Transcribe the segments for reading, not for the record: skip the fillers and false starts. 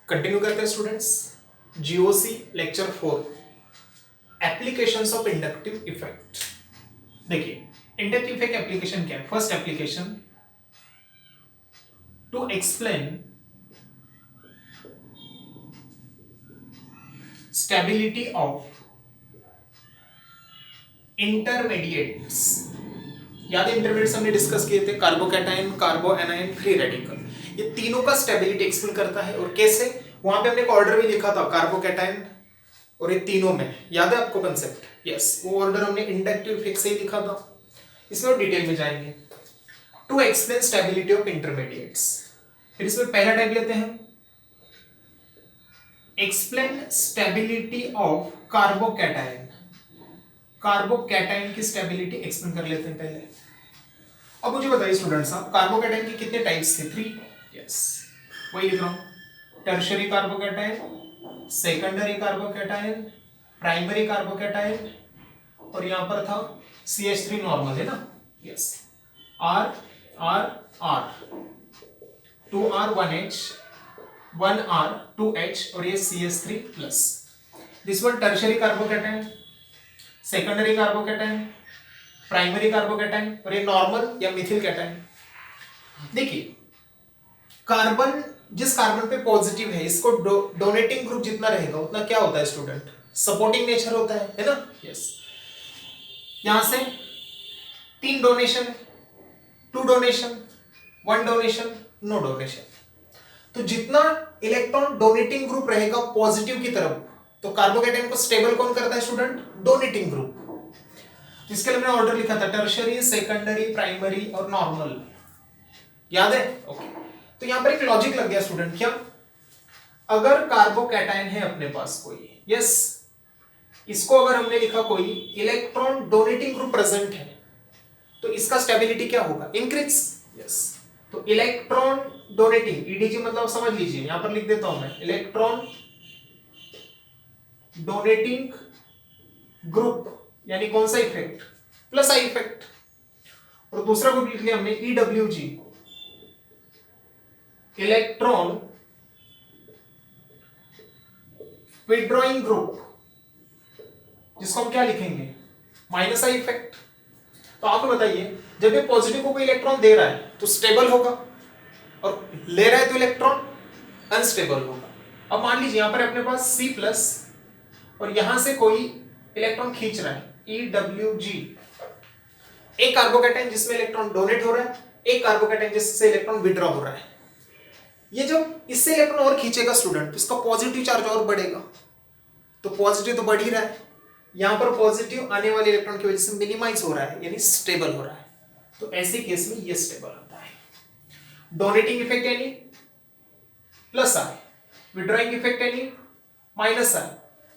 Continue करते हैं students. GOC lecture 4 applications of inductive effect. देखिए इंडक्टिव इफेक्ट एप्लीकेशन क्या है। First application to explain stability of intermediates. याद है इंटरमीडिएट्स हमने डिस्कस किए थे, carbocation, carbanion, free radical. ये तीनों का स्टेबिलिटी एक्सप्लेन करता है। और कैसे, वहां पे हमने एक ऑर्डर भी लिखा था कार्बोकैटायन और ये तीनों में, याद है आपको कंसेप्ट? यस, वो ऑर्डर हमने इंडक्टिव इफेक्ट से ही लिखा था। इसमें और डिटेल में जाएंगे। To explain stability of intermediates. फिर इसमें पहला टाइप लेते हैं, explain stability of carbocation. Carbocation की स्टेबिलिटी एक्सप्लेन कर लेते हैं पहले। अब मुझे बताइए स्टूडेंट साहब, कार्बोकैटायन के कितने टाइप्स थे? 3। यस, वही लिख रहा हूं। Tertiary carbocation, secondary carbocation, primary carbocation, और यहां पर था CH3 नॉर्मल, है ना? Yes, R R R 2R 1H 1R 2H और ये CH3 plus. This one tertiary carbocation, secondary carbocation, primary carbocation और ये नॉर्मल या मिथिल कैटायन। देखिए कार्बन, जिस कार्बन पे पॉजिटिव है, इसको डोनेटिंग ग्रुप जितना रहेगा उतना क्या होता है स्टूडेंट? सपोर्टिंग नेचर होता है ना? यस, यहां से 3 donation, 2 donation, 1 donation, no donation. तो जितना इलेक्ट्रॉन डोनेटिंग ग्रुप रहेगा पॉजिटिव की तरफ, तो कार्बोकैटायन को स्टेबल कौन करता है स्टूडेंट? Donating group. इसके लिए मैंने ऑर्डर लिखा था टर्शियरी, सेकेंडरी, प्राइमरी और नॉर्मल। याद है? ओके। तो यहां पर एक लॉजिक लग गया स्टूडेंट। क्या? अगर कार्बोकैटायन है अपने पास कोई, यस, इसको अगर हमने लिखा कोई इलेक्ट्रॉन डोनेटिंग ग्रुप प्रेजेंट है, तो इसका स्टेबिलिटी क्या होगा? इंक्रीज। यस, तो इलेक्ट्रॉन डोनेटिंग, ईडीजी मतलब समझ लीजिए, यहां पर लिख देता हूं मैं, इलेक्ट्रॉन डोनेटिंग ग्रुप, यानी कौन सा इफेक्ट? Plus I effect. और दूसरा ग्रुप लिख लिया हमने ईडब्ल्यूजी, इलेक्ट्रॉन विड्रॉइंग ग्रुप, जिसको हम क्या लिखेंगे? Minus I effect. तो आप बताइए, जब ये पॉजिटिव को कोई इलेक्ट्रॉन दे रहा है तो स्टेबल होगा, और ले रहा है तो इलेक्ट्रॉन अनस्टेबल होगा। अब मान लीजिए यहां पर अपने पास C प्लस और यहां से कोई इलेक्ट्रॉन खींच रहा है EWG। एक कार्बोकैटायन जिसमें इलेक्ट्रॉन डोनेट हो रहा है, एक कार्बोकैटायन जिससे इलेक्ट्रॉन विड्रॉ हो रहा है। ये जब इससे इलेक्ट्रॉन और खींचेगा स्टूडेंट, तो इसका पॉजिटिव चार्ज और बढ़ेगा। तो पॉजिटिव तो बढ़ ही रहा है, यहां पर पॉजिटिव आने वाले इलेक्ट्रॉन की वजह से मिनिमाइज हो रहा है, यानी स्टेबल हो रहा है। तो ऐसे केस में ये स्टेबल होता है। डोनेटिंग इफेक्ट यानी प्लस आई, विड्रॉइंग इफेक्ट यानी माइनस आई।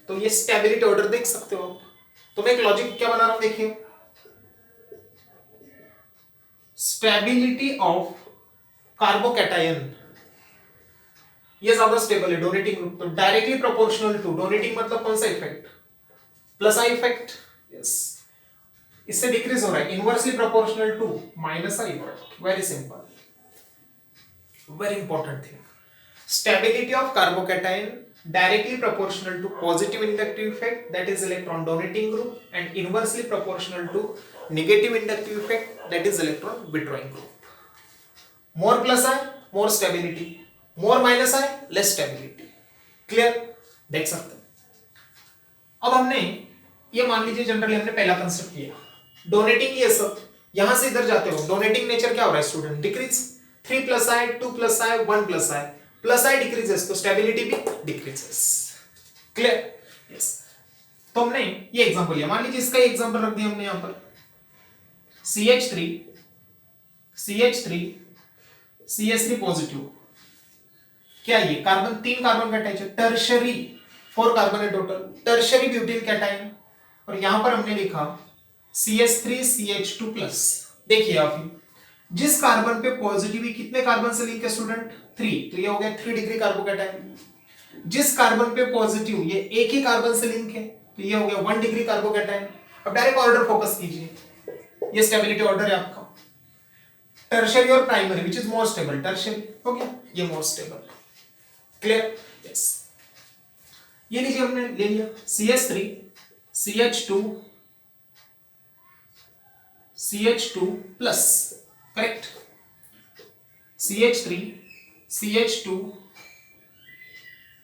तो ये स्टेबिलिटी ऑर्डर देख सकते हो आप। तो मैं एक लॉजिक क्या बना रहा हूं, देखिए, स्टेबिलिटी ऑफ कार्बोकैटायन, ये ज्यादा स्टेबल है डोनेटिंग ग्रुप, तो डायरेक्टली प्रोपोर्शनल टू डोनेटिंग मतलब कौन सा effect? Plus I effect. Yes, इससे डिक्रीज हो रहा है, inversely proportional to minus I effect. Very simple, very important thing. Stability of carbocation directly proportional to positive inductive effect, that is electron donating group, and inversely proportional to negative inductive effect, that is electron withdrawing group. More plus I, more stability, more minus I, less stability. Clear? देख सकते हैं। अब हमने ये मान लीजिए generally हमने पहला कंसेप्ट किया डोनेटिंग, ये सब यहां से इधर जाते हो, डोनेटिंग नेचर क्या हो रहा है स्टूडेंट? डिक्रीज। 3 प्लस आई, 2 प्लस आई, 1 प्लस आई, प्लस आई डिक्रीजेस तो स्टेबिलिटी भी डिक्रीजेस। क्लियर? यस। तो हमने ये एग्जांपल लिया, मान लीजिए इसका एग्जांपल रख दिया हमने यहां पर CH3 CH3 CH3 पॉजिटिव। क्या ये कार्बन, 3 कार्बन का अटैच है, टर्शियरी 4 कार्बन है टोटल, टर्शियरी ब्यूटिल कैटायन। और यहां पर हमने लिखा CH3 CH2 प्लस। देखिए आप, जिस कार्बन पे पॉजिटिव कितने कार्बन से लिंक है स्टूडेंट? 3, तो ये हो गया 3 डिग्री कार्बोकैटायन। जिस कार्बन पे पॉजिटिव ये एक ही कार्बन से लिंक है, तो ये हो गया 1 डिग्री कार्बोकैटायन। अब डायरेक्ट ऑर्डर फोकस कीजिए, ये स्टेबिलिटी ऑर्डर है आपका। टर्शियरी और primary, which is more stable? Tertiary हो गया, ये मोर स्टेबल। क्लियर? यस, ये लीजिए हमने ले लिया CH3 CH2 CH2 plus, correct, CH3 CH2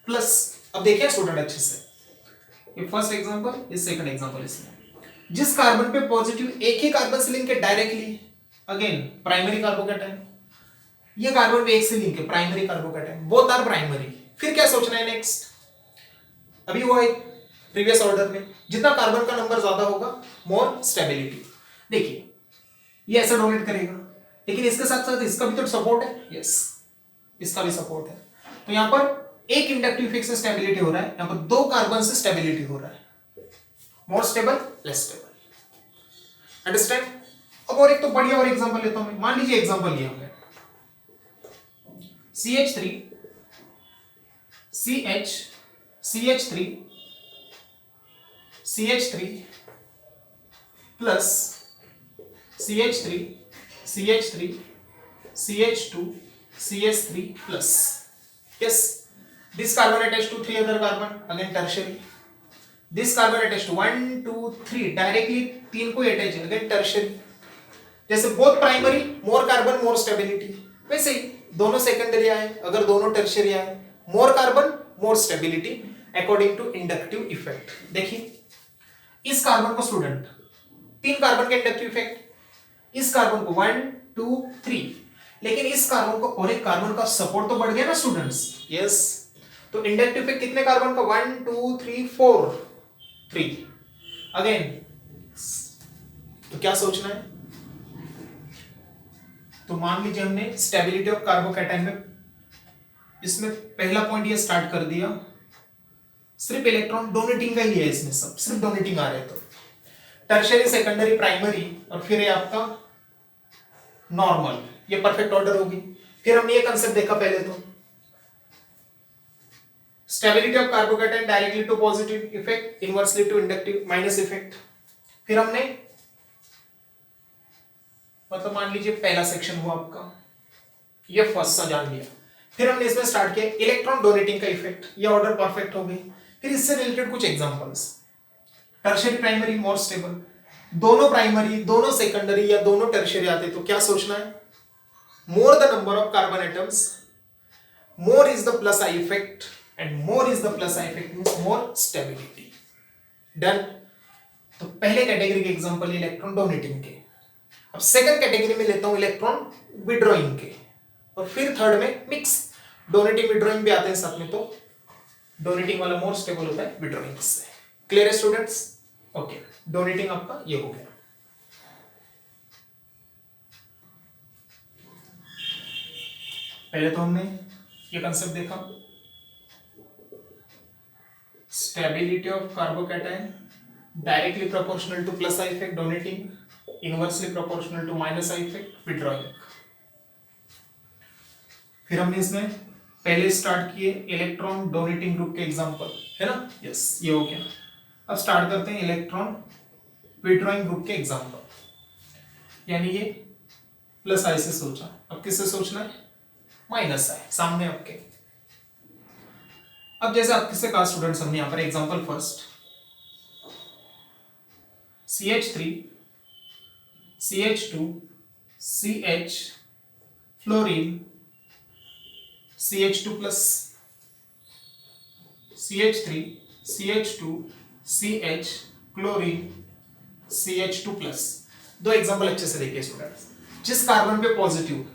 plus. अब देखिए स्टूडेंट अच्छे से, ये फर्स्ट एग्जांपल, ये सेकंड एग्जांपल। इसमें जिस कार्बन पे पॉजिटिव एक ही कार्बन से लिंक है डायरेक्टली, अगेन प्राइमरी कार्बोकैटायन, ये कार्बन पे एक से लिंक है primary carbocation, both are primary. फिर क्या सोचना है नेक्स्ट, अभी हुआ है प्रीवियस ऑर्डर में, जितना कार्बन का नंबर ज्यादा होगा मोर स्टेबिलिटी। देखिए ये ऐसा डोनेट करेगा, लेकिन इसके साथ साथ इसका भी तो सपोर्ट है, यस इसका भी सपोर्ट है। तो यहां पर एक इंडक्टिव इफेक्ट से स्टेबिलिटी हो रहा है, यहां पर दो कार्बन से स्टेबिलिटी हो रहा है, more stable less stable. Understand? अब और एक तो बढ़िया और एग्जांपल लेता हूं मैं, मान लीजिए एग्जांपल लिया हमने CH3 CH3 CH3 plus CH3 CH3 CH2 CH3 plus. Yes, this carbon attached to 3 other carbon, again tertiary. This carbon attached to 1 2 3 directly 3 को अटैच है, again tertiary. जैसे both primary more carbon more stability, वैसे ही दोनों secondary आए, अगर दोनों tertiary आए more carbon more stability according to inductive effect. देखिए इस कार्बन को स्टूडेंट 3 कार्बन का इंडक्टिव इफेक्ट, इस कार्बन को 1 2 3, लेकिन इस कार्बन को और एक कार्बन का सपोर्ट तो बढ़ गया ना स्टूडेंट्स, यस। तो इंडक्टिव इफेक्ट कितने कार्बन का 1 2 3 4 3, अगेन तो क्या सोचना है, तो मान लीजिए हमने स्टेबिलिटी ऑफ कार्बोकैटायन में इसमें पहला पॉइंट ये स्टार्ट कर दिया, सिर्फ इलेक्ट्रॉन डोनेटिंग का ही है, इसमें सब सिर्फ डोनेटिंग आ रहे हैं, तो टर्शियरी सेकेंडरी प्राइमरी और फिर ये आपका नॉर्मल, ये परफेक्ट ऑर्डर होगी। फिर हमने ये कंसेप्ट देखा पहले, तो stability of carbocation directly to positive effect, inversely to inductive minus effect. फिर हमने मतलब मान लीजिए पहला सेक्शन हुआ आपका, ये फर्स्ट सा जान लिया। फिर हमने इसमें स्टार्ट किया इलेक्ट्रॉन डोनेटिंग का इफेक्ट, ये ऑर्डर परफेक्ट हो गई। फिर इससे रिलेटेड कुछ examples, tertiary primary more stable, दोनों प्राइमरी दोनों सेकेंडरी या दोनों टर्शियरी आते तो क्या सोचना है, more the number of carbon atoms more is the plus I effect, and more is the plus I effect means more stability. Done? तो पहले कैटेगरी के एग्जांपल इलेक्ट्रॉन डोनेटिंग के। अब सेकंड कैटेगरी में लेता हूं इलेक्ट्रॉन विड्रॉइंग के, और फिर थर्ड में मिक्स डोनेटिंग विड्रॉइंग भी आते हैं साथ में, तो डोनेटिंग वाला मोर स्टेबल होता है विड्रॉइंग से। क्लियर है स्टूडेंट्स? ओके, डोनेटिंग आपका ये हो गया। पहले तो हमने ये कंसेप्ट देखा, stability of carbocation directly proportional to plus I effect donating, inversely proportional to minus I effect withdrawing. फिर हमने इसमें पहले स्टार्ट किए इलेक्ट्रॉन डोनेटिंग ग्रुप के एग्जांपल, है ना, यस ये हो गया। अब स्टार्ट करते हैं इलेक्ट्रॉन विड्रॉइंग ग्रुप के एग्जांपल, यानी ये प्लस आई से सोचा, अब किससे सोचना है, माइनस आई सामने आपके। अब जैसे आप किससे कहा स्टूडेंट्स, हमने यहां पर example first CH3 CH2 CH fluorine CH2 plus CH3 CH2 CH chlorine CH2 plus. दो एग्जांपल अच्छे से देखिए स्टूडेंट्स, जिस कार्बन पे पॉजिटिव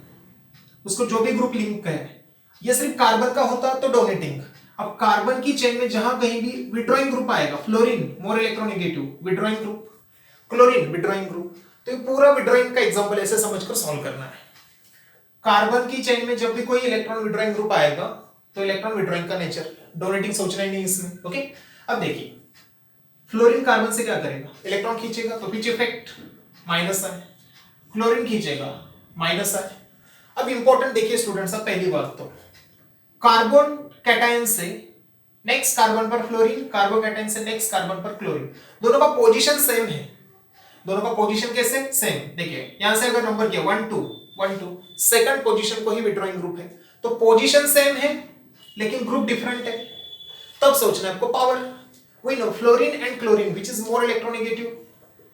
उसको जो भी ग्रुप लिंक है, ये सिर्फ कार्बन का होता तो डोनेटिंग। अब कार्बन की चेन में जहां कहीं भी विड्रॉइंग ग्रुप आएगा, fluorine more electronegative withdrawing group, chlorine withdrawing group, तो ये पूरा विड्रॉइंग का एग्जांपल ऐसे समझकर सॉल्व करना है। कार्बन की चेन में जब भी कोई इलेक्ट्रॉन विड्रॉइंग ग्रुप आएगा तो इलेक्ट्रॉन विड्रॉइंग का नेचर, डोनेटिंग सोचना ही नहीं इसमें। ओके, अब देखिए फ्लोरीन कार्बन से क्या करेगा, इलेक्ट्रॉन खींचेगा तो पिच इफेक्ट माइनस है, क्लोरीन खींचेगा माइनस है। अब इंपॉर्टेंट देखिए स्टूडेंट्स, अब पहली बात तो कार्बन कैटायन से नेक्स्ट कार्बन पर फ्लोरीन, कार्बोकैटायन से नेक्स्ट कार्बन पर क्लोरीन, दोनों का पोजीशन सेम है, दोनों का पोजीशन कैसे सेम। देखिए यहां से अगर नंबर किया 1 2 1 2, सेकंड पोजीशन को ही विड्रॉइंग ग्रुप है, तो पोजीशन सेम है लेकिन ग्रुप डिफरेंट है, तब सोचना है आपको power. We know fluorine and chlorine which is more electronegative,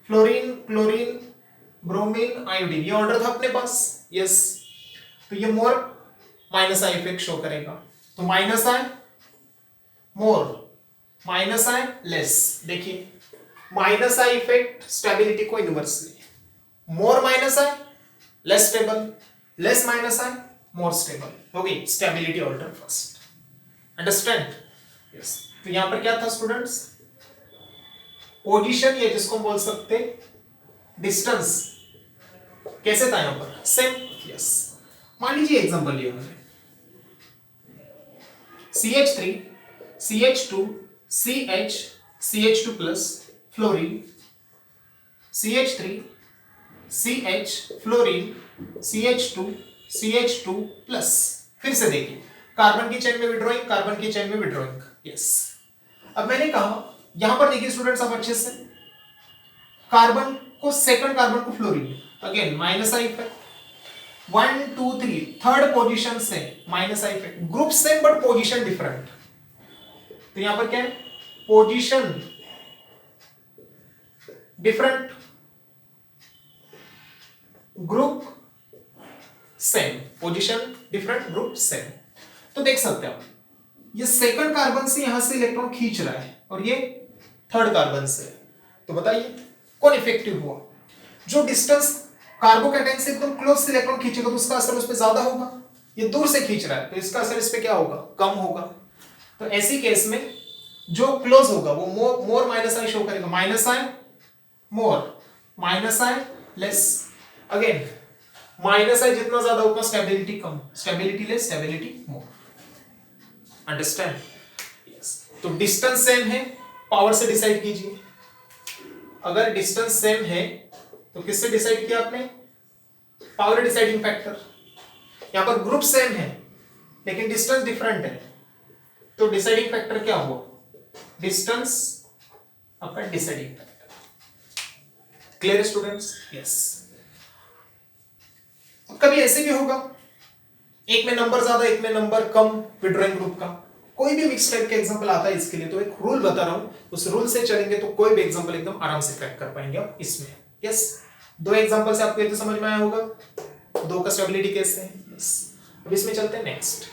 fluorine chlorine bromine iodine, ये ऑर्डर था अपने पास, यस। तो ये more minus I effect show करेगा, तो minus I more, minus I less. देखिए माइनस आई इफेक्ट स्टेबिलिटी को inversely, more minus I less stable, less minus I more stable, हो गई stability order first. Understand? Yes. तो यहां पर क्या था स्टूडेंट्स, पोजीशन, ये जिसको हम बोल सकते डिस्टेंस, कैसे था यहां पर सेम, यस। मान लीजिए एग्जांपल लिया हमने CH3 CH2 CH CH2 plus fluorine, CH3 CH fluorine CH2 CH2 plus. फिर से देखिए कार्बन की चेन में विड्रॉइंग, कार्बन की चेन में विड्रॉइंग, यस। अब मैंने कहा यहां पर देखिए स्टूडेंट्स आप अच्छे से, कार्बन को सेकंड कार्बन को fluorine, again minus I effect, 1 2 3 third position से minus I effect, group same but position different. तो यहां पर क्या है, position different, group same, position different group same. तो देख सकते हैं आप, ये सेकंड कार्बन से यहां से इलेक्ट्रॉन खींच रहा है और ये थर्ड कार्बन से, तो बताइए कौन इफेक्टिव हुआ? जो डिस्टेंस कार्बोकैटायन से एकदम क्लोज से इलेक्ट्रॉन खींचेगा तो उसका असर उस पर ज्यादा होगा, ये दूर से खींच रहा है तो इसका असर इस पे क्या होगा, कम होगा। तो ऐसी केस में जो क्लोज होगा वो मोर माइनस आई शो करेगा, minus I more, minus I less. Again minus आई जितना ज्यादा उतना स्टेबिलिटी कम, स्टेबिलिटी लेस स्टेबिलिटी मोर। अंडरस्टैंड? यस। तो डिस्टेंस सेम है, पावर से डिसाइड कीजिए। अगर डिस्टेंस सेम है तो किससे डिसाइड किया आपने, पावर डिसाइडिंग फैक्टर। यहां पर ग्रुप सेम है लेकिन डिस्टेंस डिफरेंट है, तो डिसाइडिंग फैक्टर क्या हुआ, distance upon deciding factor. Clear है स्टूडेंट्स? यस। कभी ऐसे भी होगा, एक में नंबर ज्यादा एक में नंबर कम विड्रॉइंग ग्रुप का, कोई भी मिक्स टाइप का एग्जांपल आता है इसके लिए, तो एक रूल बता रहा हूं, उस रूल से चलेंगे तो कोई भी एग्जांपल एकदम आराम से क्रैक कर पाएंगे आप इसमें। यस। दो एग्जांपल से आपको ये तो समझ में आया होगा दो का स्टेबिलिटी कैसे है। यस। अब इसमें चलते हैं नेक्स्ट।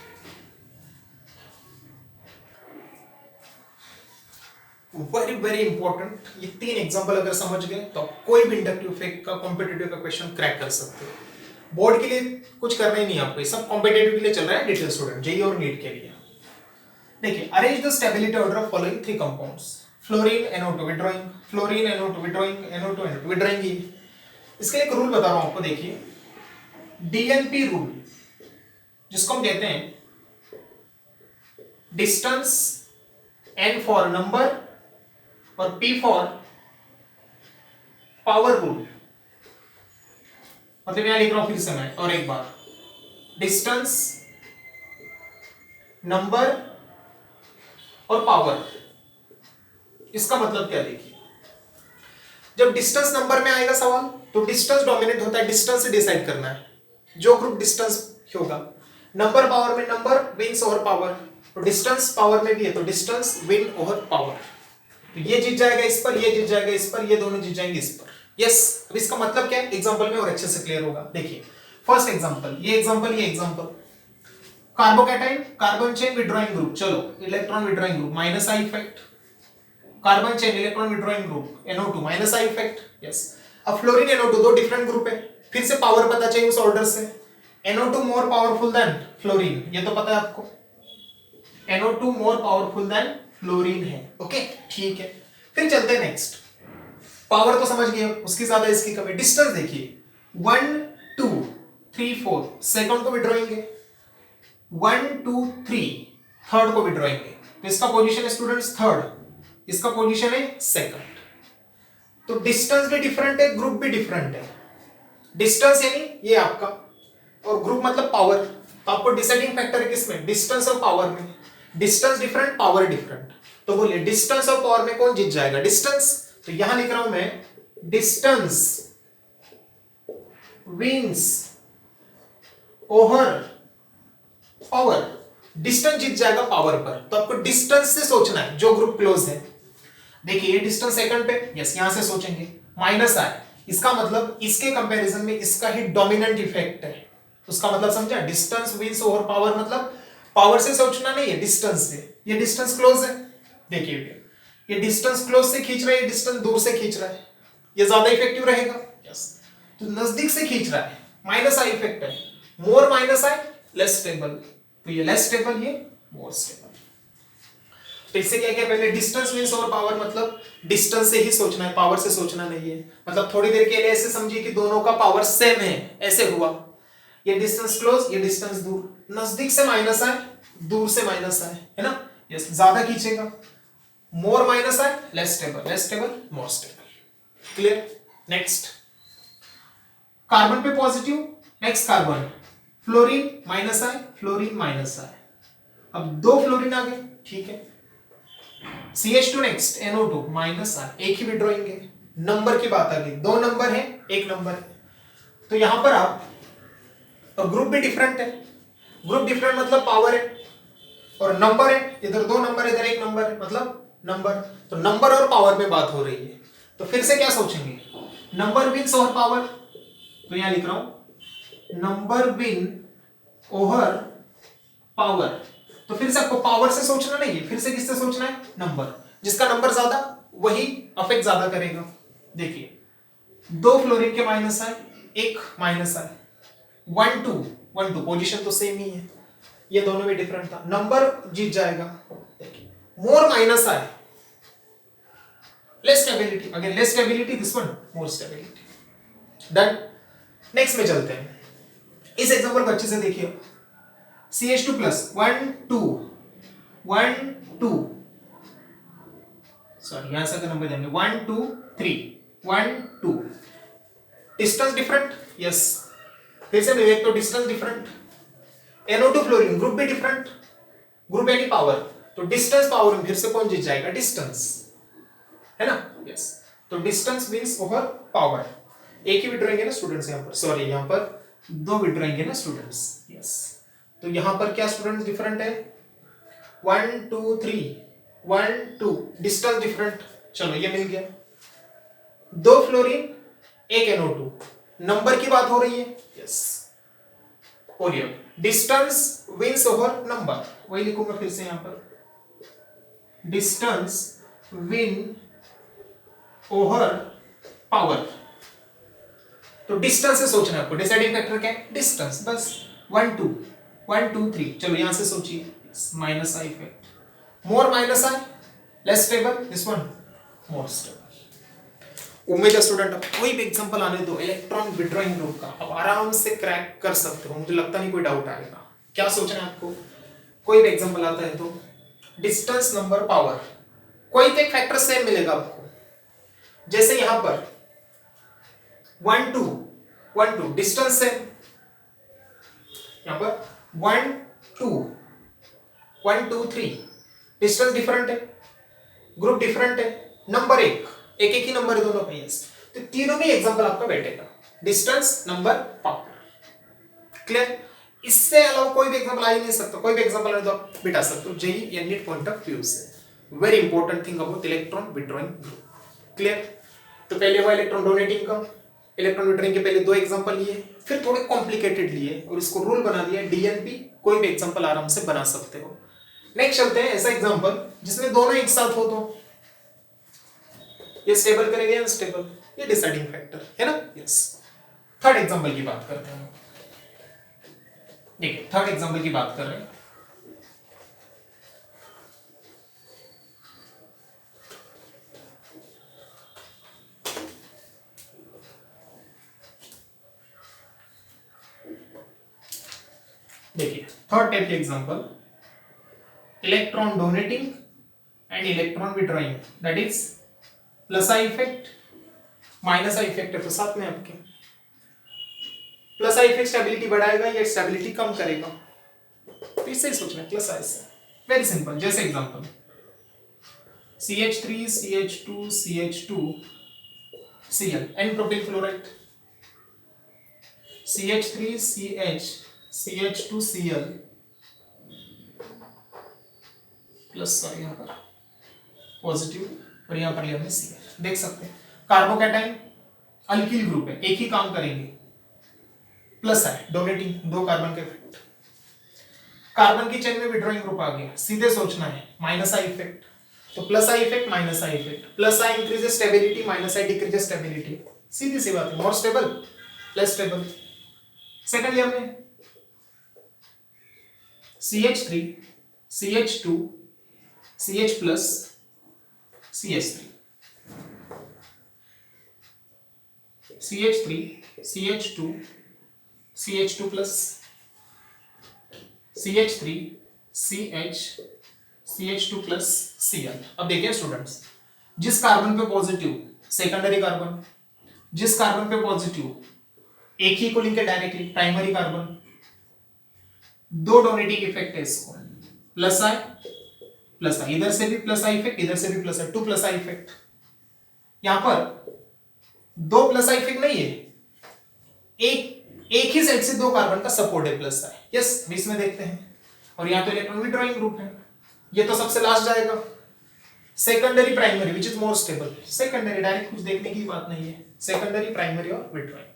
वेरी वेरी इंपॉर्टेंट, ये तीन एग्जांपल अगर समझ गए तो आप कोई भी इंडक्टिव इफेक्ट का कॉम्पिटिटिव का क्वेश्चन क्रैक कर सकते हो। बोर्ड के लिए कुछ करना ही नहीं आपको, ये सब कॉम्पिटिटिव के लिए चल रहा है, डिटेल स्टूडेंट जेईई और नीट के लिए। देखिए arrange the stability order of following three compounds, fluorine NO2 withdrawing, fluorine NO2 withdrawing, NO2 NO2 withdrawing. इसके लिए एक रूल बता रहा हूं आपको, देखिए DNP रूल, जिसको हम कहते हैं डिस्टेंस, N फॉर नंबर और P फॉर पावर रूल। मतलब यहां लिख रहा हूं फिर से मैं और एक बार, डिस्टेंस, नंबर और पावर। इसका मतलब क्या, देखिए जब डिस्टेंस नंबर में आएगा सवाल तो डिस्टेंस डोमिनेट होता है, डिस्टेंस से डिसाइड करना है, जो ग्रुप डिस्टेंस होगा। नंबर पावर में नंबर विन्स ओवर पावर, तो डिस्टेंस पावर में भी है तो डिस्टेंस विन ओवर पावर। तो ये जीत जाएगा इस पर, ये जीत जाएगा इस पर, ये दोनों जीत जाएंगे इस पर। यस। अब इसका मतलब क्या है एग्जांपल में और अच्छे से क्लियर होगा। देखिए फर्स्ट एग्जांपल, ये एग्जांपल, ये example, carbocation carbon chain withdrawing group, चलो electron withdrawing group minus I effect, carbon chain electron withdrawing group NO2 minus I effect. Yes. अब फ्लोरीन NO2 दो डिफरेंट ग्रुप है, फिर से पावर पता चाहिए उस ऑर्डर से, NO2 more powerful than fluorine, ये तो पता है आपको, NO2 more powerful than fluorine है। ओके ठीक है, फिर चलते हैं नेक्स्ट। पावर तो समझ गए, उसकी ज्यादा इसकी कम है। डिस्टेंस देखिए 1 2 3 4 सेकंड को विड्रॉइंगे, 1 2 3 थर्ड को विड्रॉइंगे, तो इसका पोजीशन है स्टूडेंट्स थर्ड, इसका पोजीशन है सेकंड। तो डिस्टेंस भी डिफरेंट है, ग्रुप भी डिफरेंट है। डिस्टेंस यानी ये आपका, और ग्रुप मतलब पावर। तो आपको डिसाइडिंग फैक्टर है किसमें, डिस्टेंस और पावर में। डिस्टेंस डिफरेंट, पावर डिफरेंट, तो बोलिए डिस्टेंस और पावर में कौन जीत जाएगा, डिस्टेंस। तो यहां लिख रहा हूं मैं, distance wins over power. Distance जीत जाएगा पावर पर। तो आपको डिस्टेंस से सोचना है जो ग्रुप क्लोज है। देखिए ये डिस्टेंस सेकंड पे, यस यहां से सोचेंगे माइनस आई, इसका मतलब इसके कंपैरिजन में इसका ही डोमिनेंट इफेक्ट है। उसका मतलब समझा, डिस्टेंस विंस ओवर पावर, मतलब पावर से सोचना नहीं है, डिस्टेंस से। ये डिस्टेंस क्लोज है, देखिए ये डिस्टेंस क्लोज से खींच रहा है, ये डिस्टेंस दूर से खींच रहा है, ये ज्यादा इफेक्टिव रहेगा। यस, तो नजदीक से खींच रहा है, माइनस आई इफेक्ट है, मोर माइनस आई लेस स्टेबल, तो ये लेस स्टेबल, ये मोर स्टेबल। तो इससे क्या क्या, पहले डिस्टेंस मींस ओवर पावर, मतलब डिस्टेंस से ही सोचना है, पावर से सोचना नहीं है। मतलब थोड़ी देर के लिए ऐसे समझिए कि दोनों का पावर सेम है, ऐसे हुआ। ये डिस्टेंस क्लोज, ये डिस्टेंस दूर, नजदीक से माइनस आए, दूर से माइनस आए, है ना। यस, ज्यादा खींचेगा, more minus I less stable, less stable more stable. Clear. Next, carbon पे positive, next carbon, fluorine minus I, fluorine minus I, अब दो फ्लोरीन आ गए, ठीक है। CH2 नेक्स्ट, NO2 माइनस आए, एक ही विड्रॉइंग है, नंबर की बात आ गई, दो नंबर है, एक नंबर है। तो यहां पर आप, और ग्रुप भी डिफरेंट है, ग्रुप डिफरेंट मतलब पावर है, और नंबर है, इधर दो नंबर है, इधर एक नंबर है, मतलब नंबर। तो नंबर और पावर में बात हो रही है। तो फिर से क्या सोचेंगे, नंबर विन्स ओवर पावर, तो यहां लिख रहा हूं नंबर विन ओवर पावर। तो फिर से आपको पावर से सोचना नहीं है, फिर से किससे सोचना है, नंबर, जिसका नंबर ज्यादा वही अफेक्ट ज्यादा करेगा। देखिए दो फ्लोरीन के माइनस आए, एक माइनस आए, 1 2 1 2, पोजीशन तो सेम ही है, ये दोनों में डिफरेंट था, नंबर जीत जाएगा। देखिए मोर minus I, less stability, again less stability, this one more stability. Done. Next में चलते हैं, इस एग्जांपल को अच्छे से देखिए। CH2 प्लस 1 2 1 2, सॉरी यहां से अगर नंबर देंगे 1 2 3 1 2, डिस्टेंस डिफरेंट, यस, फिर से देख तो distance different. NO2 fluorine, group भी डिफरेंट, ग्रुप यानी पावर, तो डिस्टेंस पावर में फिर से कौन जीत जाएगा, डिस्टेंस, है ना। यस, तो डिस्टेंस मींस ओवर पावर। एक ही विड्रॉइंग है ना स्टूडेंट्स, यहां पर सॉरी, यहां पर दो विड्रॉइंग है ना स्टूडेंट्स। यस, तो यहां पर क्या स्टूडेंट्स डिफरेंट है, 1 2 3 1 2, डिस्टेंस डिफरेंट, चलो ये मिल गया। दो फ्लोरीन, एक NO2, नंबर की बात हो रही है, यस, और ये डिस्टेंस विंस ओवर नंबर, वही लिखूंगा फिर से यहां पर, डिस्टेंस विन ओवर पावर। तो डिस्टेंस से सोचना है आपको, डिसाइडिंग फैक्टर क्या है, डिस्टेंस, बस 1 2 1 2 3, चलो यहां से सोचिए, minus I effect, more minus I less stable, this one more stable. उम्मीद है स्टूडेंट अब कोई भी एग्जांपल आने दो इलेक्ट्रॉन विड्रॉइंग ग्रुप का, अब आराम से क्रैक कर सकते हो, मुझे लगता नहीं कोई डाउट आएगा। क्या सोचना है आपको, कोई भी एग्जांपल आता है तो डिस्टेंस नंबर पावर, कोई तो एक फैक्टर सेम मिलेगा आपको। जैसे यहां पर 1 2 1 2, डिस्टेंस सेम, यहां पर 1 2 1 2 3, डिस्टेंस डिफरेंट है, ग्रुप डिफरेंट है, नंबर एक एक ही नंबर है दोनों पे, तो तीनों में एग्जांपल आपका बैठेगा, डिस्टेंस नंबर पावर। क्लियर। इससे अलावा कोई भी एग्जांपल आ ही नहीं सकता, कोई भी एग्जांपल है तो आप बिठा सकते हो, जेई या नीट पॉइंट ऑफ व्यू से। Very important thing about electron withdrawing group. Clear. तो पहले हुआ इलेक्ट्रॉन डोनेटिंग का, इलेक्ट्रॉन विड्रॉइंग के पहले दो एग्जांपल लिए, फिर थोड़े कॉम्प्लिकेटेड लिए और इसको रूल बना दिया DNP, कोई भी एग्जांपल आराम से बना सकते हो। नेक्स्ट चलते हैं ऐसा एग्जांपल जिसमें दोनों एक साथ हो, तो ये स्टेबल करेंगे या अनस्टेबल, ये डिसाइडिंग फैक्टर है ना। यस, थर्ड एग्जांपल की बात करते हैं। देखिए थर्ड एग्जांपल की बात कर रहे हैं, देखिए थर्ड टाइप के example, electron donating and electron withdrawing, that is plus I effect minus I effect है, तो साथ में आपके प्लस आई इफेक्ट स्टेबिलिटी बढ़ाएगा या स्टेबिलिटी कम करेगा, तो इससे ही सोचना है, प्लस आई से। वेरी सिंपल, जैसे example CH3 CH2 CH2 Cl, N propyl fluoride, CH3 CH CH2 Cl, plus sorry यहाँ पर पॉजिटिव और यहाँ पर लिया हमने Cl। देख सकते हैं कार्बोकैटाइन अल्किल ग्रुप है, एक ही काम करेंगे, प्लस है डोनेटिंग, दो कार्बन के इफेक्ट। कार्बन की चेन में विड्रॉइंग ग्रुप आ गया, सीधे सोचना है माइनस आई इफेक्ट, तो plus I effect minus I effect, plus I increases stability minus I decreases stability, सीधी सी बात है, more stable less stable. Secondly हमने CH3 CH2 CH plus CH3 CH3 CH2 CH2 plus CH3 CH CH2 plus Cl। अब देखिए students, जिस carbon पे positive secondary carbon, जिस कार्बन पे पॉजिटिव एक ही को लिंक है डायरेक्टली प्राइमरी कार्बन, दो डोनेटिंग इफेक्ट है इसको, प्लस आई, इधर से भी प्लस आई इफेक्ट, इधर से भी plus I, to plus I effect. यहां पर दो प्लस आई इफेक्ट नहीं है, एक ही साइड से दो कार्बन का सपोर्ट है प्लस आई, यस बीच में देखते हैं। और यहां तो इलेक्ट्रॉन विड्रॉइंग ग्रुप है, ये तो सबसे लास्ट जाएगा। Secondary primary which is more stable, secondary direct कुछ देखने की बात नहीं है, सेकेंडरी प्राइमरी और विड्रॉइंग।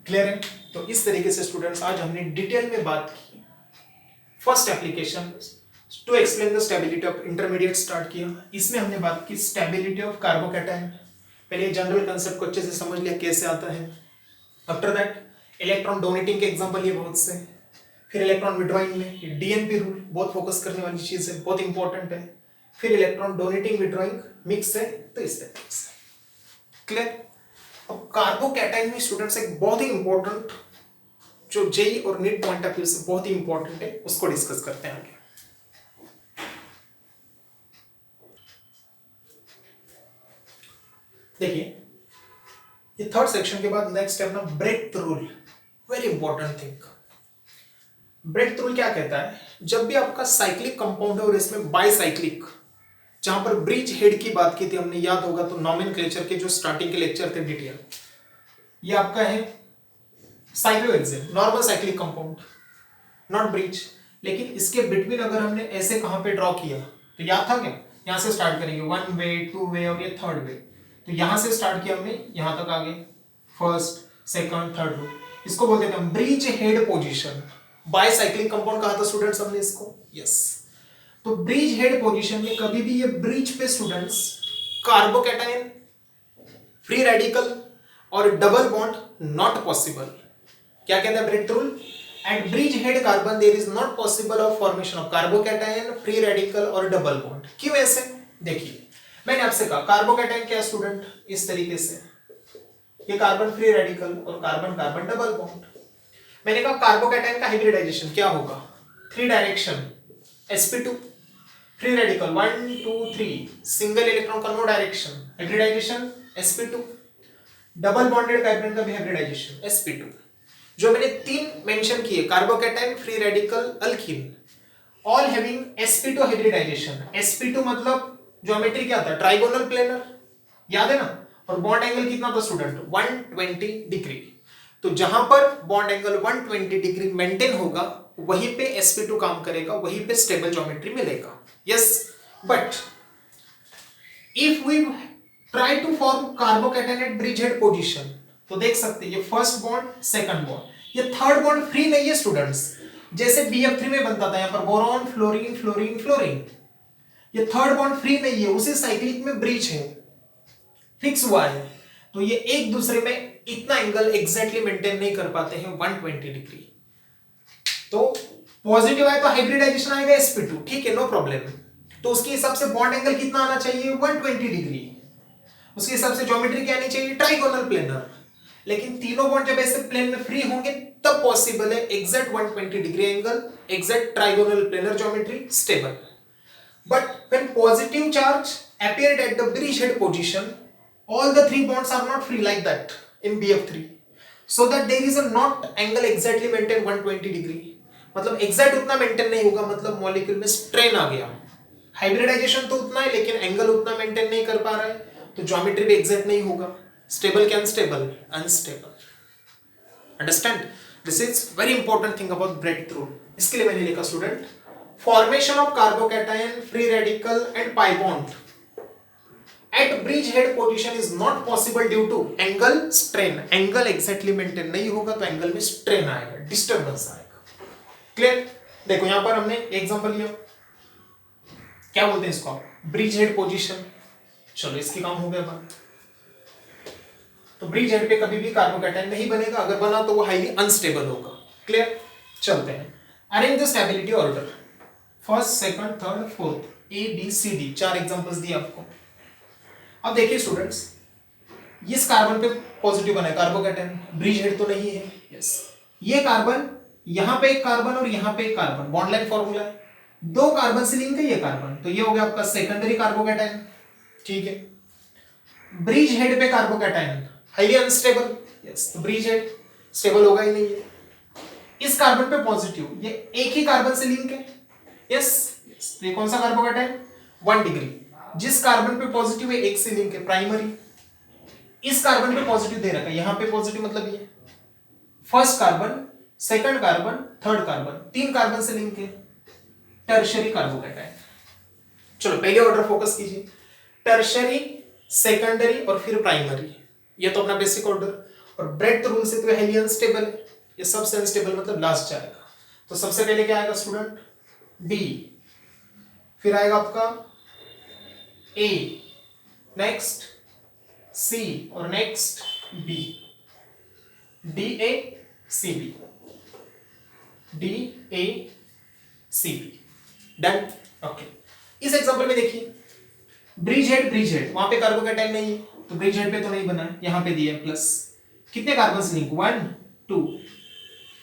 क्लियर है? तो इस तरीके से स्टूडेंट्स आज हमने डिटेल में बात की, first application to explain the stability of intermediate start किया। इसमें हमने बात की स्टेबिलिटी ऑफ कार्बोकैटायन, पहले जनरल कंसेप्ट को अच्छे से समझ लिया कैसे आता है। आफ्टर दैट इलेक्ट्रॉन डोनेटिंग के एग्जांपल ये बहुत से, फिर इलेक्ट्रॉन विड्रॉइंग में डीएनपी रूल बहुत फोकस करने वाली चीज है, बहुत इंपॉर्टेंट है। फिर इलेक्ट्रॉन डोनेटिंग विड्रॉइंग मिक्स है, तो इस तरीके से। क्लियर? अब कार्बोकैटायन में स्टूडेंट्स एक बहुत ही इंपॉर्टेंट जो जेई और नीट पॉइंट ऑफ व्यू से बहुत ही इंपॉर्टेंट है, उसको डिस्कस करते हैं आगे। देखिए ये थर्ड सेक्शन के बाद नेक्स्ट है अपना Bredt rule, very important thing. Bredt rule क्या कहता है? जब भी आपका साइक्लिक कंपाउंड है और इसमें बाइसाइक्लिक, जहां पर ब्रिज हेड की बात की थी हमने, याद होगा तो नॉमेनक्लेचर के जो स्टार्टिंग के लेक्चर थे डिटेल, ये आपका है cyclohexane normal cyclic compound, not bridge. लेकिन इसके बिटवीन अगर हमने ऐसे कहां पे ड्रॉ किया तो याद था क्या? यहां से स्टार्ट करेंगे, वन वे, टू वे और ये थर्ड वे। तो यहां से स्टार्ट किया हमने, यहां तक आ गए, फर्स्ट सेकंड थर्ड रो, इसको बोलते थे हम bridge head position. Bicyclic compound कहा था स्टूडेंट्स हमने इसको, यस। तो ब्रिज हेड पोजीशन में कभी भी ये ब्रिज पे स्टूडेंट्स कार्बोकैटायन फ्री रेडिकल और डबल बॉन्ड नॉट पॉसिबल। क्या कहता है Bredt rule? At bridge head carbon there is not possible of formation of carbocation free radical और डबल बॉन्ड। क्यों ऐसे? देखिए मैंने आपसे कहा कार्बोकैटायन क्या स्टूडेंट, इस तरीके से ये कार्बन फ्री रेडिकल और कार्बन कार्बन डबल बॉन्ड। मैंने कहा कार्बोकैटायन का हाइब्रिडाइजेशन क्या होगा? Three direction sp2 free radical 1 2 3 single electron का no direction, hybridisation sp2। Double bonded carbon का भी हाइब्रिडाइजेशन sp2। जो मैंने तीन मेंशन किए, carbocation free radical alkene, all having sp2 hybridisation. sp2 मतलब ज्योमेट्री क्या था? ट्राइगोनल प्लेनर, याद है ना? और बॉन्ड एंगल कितना था स्टूडेंट? 120 डिग्री। तो जहां पर बॉन्ड एंगल 120 डिग्री मेंटेन होगा वहीं पे sp2 काम करेगा, वहीं पे स्टेबल ज्योमेट्री मिलेगा, yes. But if we try to form carbocation at bridge head position, तो देख सकते हैं ये फर्स्ट बॉन्ड सेकंड बॉन्ड, ये थर्ड बॉन्ड फ्री नहीं है स्टूडेंट्स, जैसे BF3 में बनता था यहां पर बोरॉन फ्लोरीन फ्लोरीन फ्लोरीन, ये थर्ड बॉन्ड फ्री नहीं है, उसी साइक्लिक में ब्रिज है, फिक्स हुआ है। तो ये एक दूसरे में इतना एंगल एग्जैक्टली मेंटेन नहीं कर पाते हैं 120 डिग्री। तो पॉजिटिव है तो हाइब्रिडाइजेशन आएगा sp2, ठीक है, नो प्रॉब्लम। तो उसके हिसाब से बॉन्ड एंगल कितना आना चाहिए? 120 डिग्री। उसके हिसाब से ज्योमेट्री क्या आनी चाहिए? Trigonal planar. लेकिन तीनों बॉन्ड जब ऐसे प्लेन में फ्री होंगे तब पॉसिबल है exact 120 degree angle, exact trigonal planar geometry, stable. But when positive charge appeared at the bridge head position, all the three bonds are not free like that in BF3, so that there is a not angle exactly maintain 120 degree। मतलब exact उतना maintain नहीं होगा, मतलब molecule में strain आ गया। Hybridisation तो उतना है लेकिन एंगल उतना मेंटेन नहीं कर पा रहा है, तो ज्योमेट्री भी एग्जैक्ट नहीं होगा। स्टेबल क्या unstable? Unstable. Understand? This is very important thing about break through. इसके लिए मैंने लिखा student formation of carbocation, free radical and pi bond at bridgehead position is not possible due to angle strain. Angle exactly maintain नहीं होगा तो angle में strain आएगा, disturbance आएगा. क्लियर? देखो यहां पर हमने एग्जांपल लिया, क्या बोलते हैं इसको, ब्रिज हेड पोजीशन. चलो इसके काम हो गया बात. तो ब्रिज हेड पे कभी भी कार्बोकैटायन नहीं बनेगा, अगर बना तो वो हाईली अनस्टेबल होगा. क्लियर? चलते हैं. Arrange the stability order, first, second, third, fourth, A B C D. 4 examples दिए आपको. अब देखिए स्टूडेंट्स, इस कार्बन पे पॉजिटिव बना है कार्बोकैटायन, ब्रिज हेड तो नहीं है. यस, ये कार्बन, यहां पे एक कार्बन और यहां पे एक कार्बन, बॉन्ड लाइन फॉर्मूला है, 2 कार्बन से लिंक है ये कार्बन, तो ये हो गया आपका सेकेंडरी कार्बोकैटायन. ठीक है. ब्रिज हेड पे कार्बोकैटायन हाईली अनस्टेबल. यस, तो ब्रिज हेड स्टेबल होगा ही नहीं है. इस कार्बन पे पॉजिटिव, ये एक ही कार्बन से लिंक है. यस, ये कौन सा कार्बोकैटायन, 1 डिग्री. जिस कार्बन पे पॉजिटिव है एक से लिंक है, प्राइमरी. इस कार्बन पे पॉजिटिव दे रखा है, यहां पे पॉजिटिव मतलब ये first carbon, second carbon, third carbon, 3 carbon से लिंक है, टर्शियरी कार्बोकैटायन. चलो पहले ऑर्डर फोकस कीजिए, टर्शियरी, सेकेंडरी और फिर प्राइमरी. ये तो अपना बेसिक ऑर्डर. और ब्रेडथ रूल से तो हाईली अनस्टेबल है, ये सबसे अनस्टेबल मतलब लास्ट जाएगा. तो सबसे पहले क्या आएगा स्टूडेंट, डी, फिर आएगा आपका ए, नेक्स्ट सी और next B. D A C B, D A C B. Done. Okay. इस एग्जांपल में देखिए, ब्रिज हेड वहां पे कार्बोकैटायन नहीं है तो ब्रिज हेड पे तो नहीं बना है, यहां पे दिया है प्लस. कितने कार्बन से लिंक, 1 2,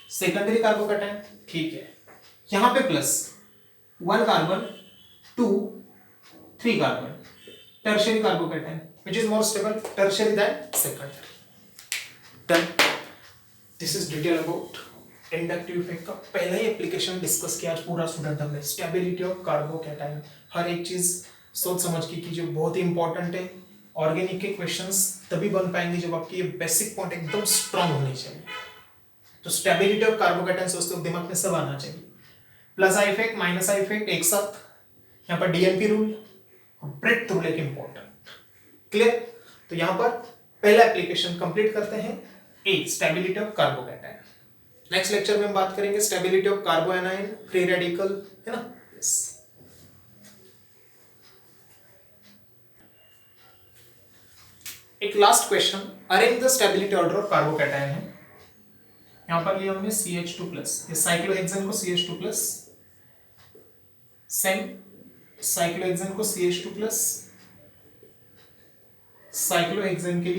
सेकेंडरी कार्बोकैटायन. ठीक है. यहां पे plus 1 carbon, 2 3 carbon, tertiary carbocation which is more stable, tertiary than secondary. Done. This is detail about inductive effect का पहला ही एप्लीकेशन डिस्कस किया आज पूरा स्टूडेंट हमने. स्टेबिलिटी ऑफ कार्बोकैटायन, हर एक चीज सोच समझ के कीजिए, बहुत ही इंपॉर्टेंट है. ऑर्गेनिक के क्वेश्चंस तभी बन पाएंगे जब आपके ये बेसिक पॉइंट एकदम स्ट्रांग होने चाहिए. तो स्टेबिलिटी ऑफ कार्बोकैटायन सोचते हो दिमाग में सब आना चाहिए. Plus I effect, minus I effect एक साथ, यहाँ पर डीएनपी रूल और ब्रेडथ रूल एक इंपॉर्टेंट. क्लियर? तो यहां पर पहला एप्लीकेशन कंप्लीट करते हैं, A stability of carbocation. Next lecture में हम बात करेंगे stability of carbanion, free radical, है ना. यस. एक last question, arrange the stability order of carbocation है. यहां पर लिया हमने CH2+, ये साइक्लोहेक्सेन को CH2+, सेम साइक्लोहेक्सेन को CH2+, साइक्लोहेक्सेन के लिए